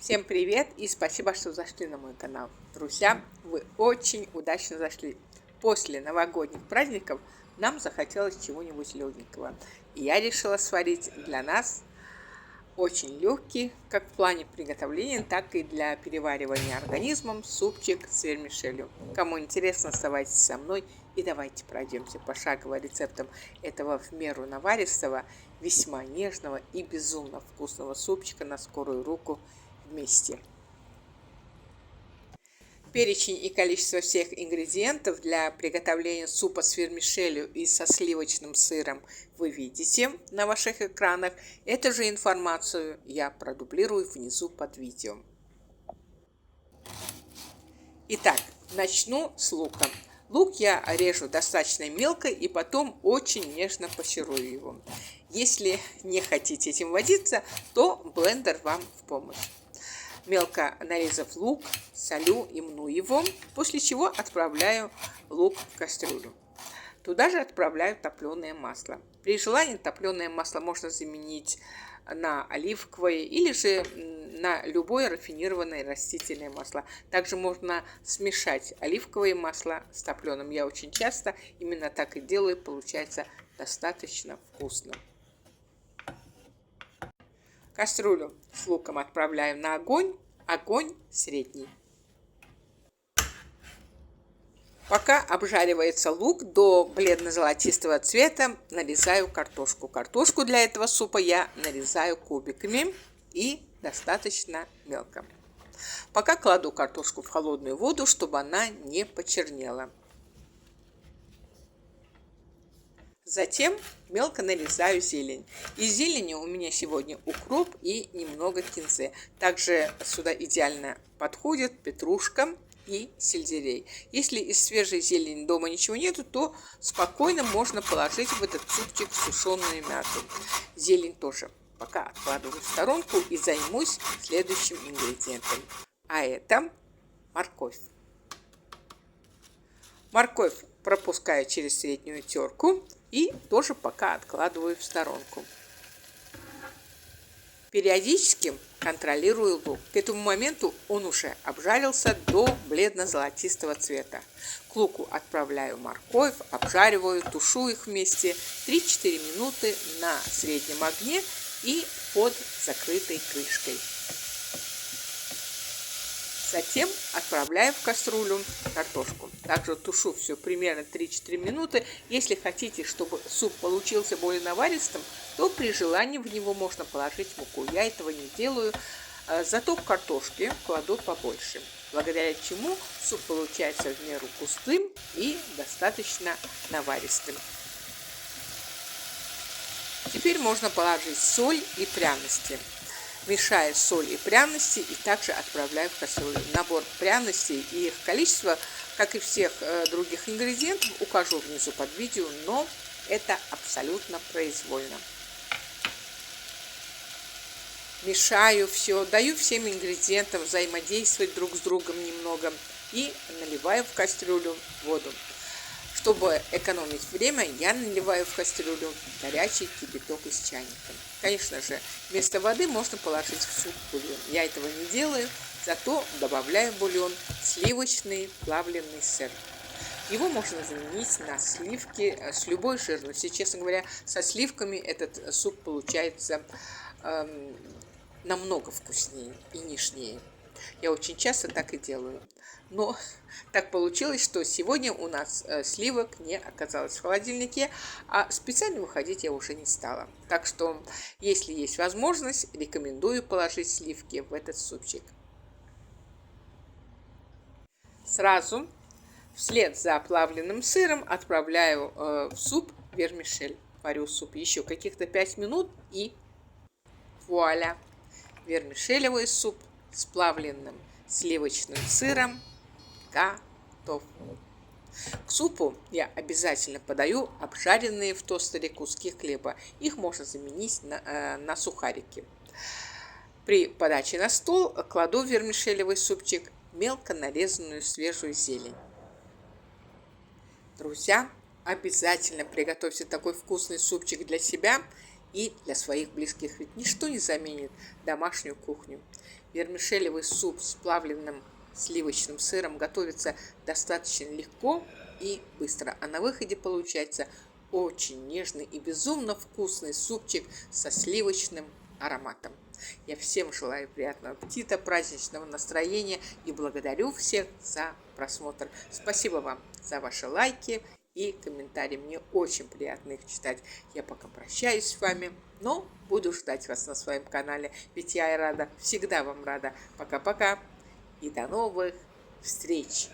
Всем привет и спасибо, что зашли на мой канал. Друзья, вы очень удачно зашли. После новогодних праздников нам захотелось чего-нибудь легенького. И я решила сварить для нас очень легкий, как в плане приготовления, так и для переваривания организмом, супчик с вермишелью. Кому интересно, оставайтесь со мной и давайте пройдемся пошагово рецептом этого в меру наваристого, весьма нежного и безумно вкусного супчика на скорую руку вместе. Перечень и количество всех ингредиентов для приготовления супа с вермишелью и со сливочным сыром вы видите на ваших экранах. Эту же информацию я продублирую внизу под видео. Итак, начну с лука. Лук я режу достаточно мелко и потом очень нежно панчирую его. Если не хотите этим водиться, то блендер вам в помощь. Мелко нарезав лук, солю и мну его, после чего отправляю лук в кастрюлю. Туда же отправляю топленое масло. При желании топленое масло можно заменить на оливковое или же на любое рафинированное растительное масло. Также можно смешать оливковое масло с топленым. Я очень часто именно так и делаю, получается достаточно вкусно. Кастрюлю с луком отправляю на огонь средний. Пока обжаривается лук до бледно-золотистого цвета, нарезаю картошку. Картошку для этого супа я нарезаю кубиками и достаточно мелко. Пока кладу картошку в холодную воду, чтобы она не почернела. Затем мелко нарезаю зелень. Из зелени у меня сегодня укроп и немного кинзы. Также сюда идеально подходит петрушка и сельдерей. Если из свежей зелени дома ничего нету, то спокойно можно положить в этот супчик сушеную мяту. Зелень тоже пока откладываю в сторонку и займусь следующим ингредиентом. А это морковь. Морковь пропускаю через среднюю терку и тоже пока откладываю в сторонку. Периодически контролирую лук. К этому моменту он уже обжарился до бледно-золотистого цвета. К луку отправляю морковь, обжариваю, тушу их вместе 3-4 минуты на среднем огне и под закрытой крышкой. Затем отправляю в кастрюлю картошку. Также тушу все примерно 3-4 минуты. Если хотите, чтобы суп получился более наваристым, то при желании в него можно положить муку. Я этого не делаю, зато картошки кладу побольше, благодаря чему суп получается в меру густым и достаточно наваристым. Теперь можно положить соль и пряности. Мешаю соль и пряности и также отправляю в кастрюлю. Набор пряностей и их количество, как и всех других ингредиентов, укажу внизу под видео, но это абсолютно произвольно. Мешаю все, даю всем ингредиентам взаимодействовать друг с другом немного и наливаю в кастрюлю воду. Чтобы экономить время, я наливаю в кастрюлю горячий кипяток из чайника. Конечно же, вместо воды можно положить в суп бульон. Я этого не делаю, зато добавляю в бульон сливочный плавленый сыр. Его можно заменить на сливки с любой жирностью. Честно говоря, со сливками этот суп получается намного вкуснее и нежнее. Я очень часто так и делаю. Но так получилось, что сегодня у нас сливок не оказалось в холодильнике, а специально выходить я уже не стала. Так что, если есть возможность, рекомендую положить сливки в этот супчик. Сразу вслед за плавленным сыром отправляю в суп вермишель. Варю суп еще каких-то 5 минут и вуаля! Вермишелевый суп с плавленным сливочным сыром готов. К супу я обязательно подаю обжаренные в тостере куски хлеба. Их можно заменить на сухарики. При подаче на стол кладу в вермишелевый супчик мелко нарезанную свежую зелень. Друзья, обязательно приготовьте такой вкусный супчик для себя и для своих близких, ведь ничто не заменит домашнюю кухню. Вермишелевый суп с плавленным сливочным сыром готовится достаточно легко и быстро, а на выходе получается очень нежный и безумно вкусный супчик со сливочным ароматом. Я всем желаю приятного аппетита, праздничного настроения и благодарю всех за просмотр. Спасибо вам за ваши лайки и комментарии. Мне очень приятно их читать. Я пока прощаюсь с вами, но буду ждать вас на своем канале, ведь я и рада, всегда вам рада. Пока-пока и до новых встреч!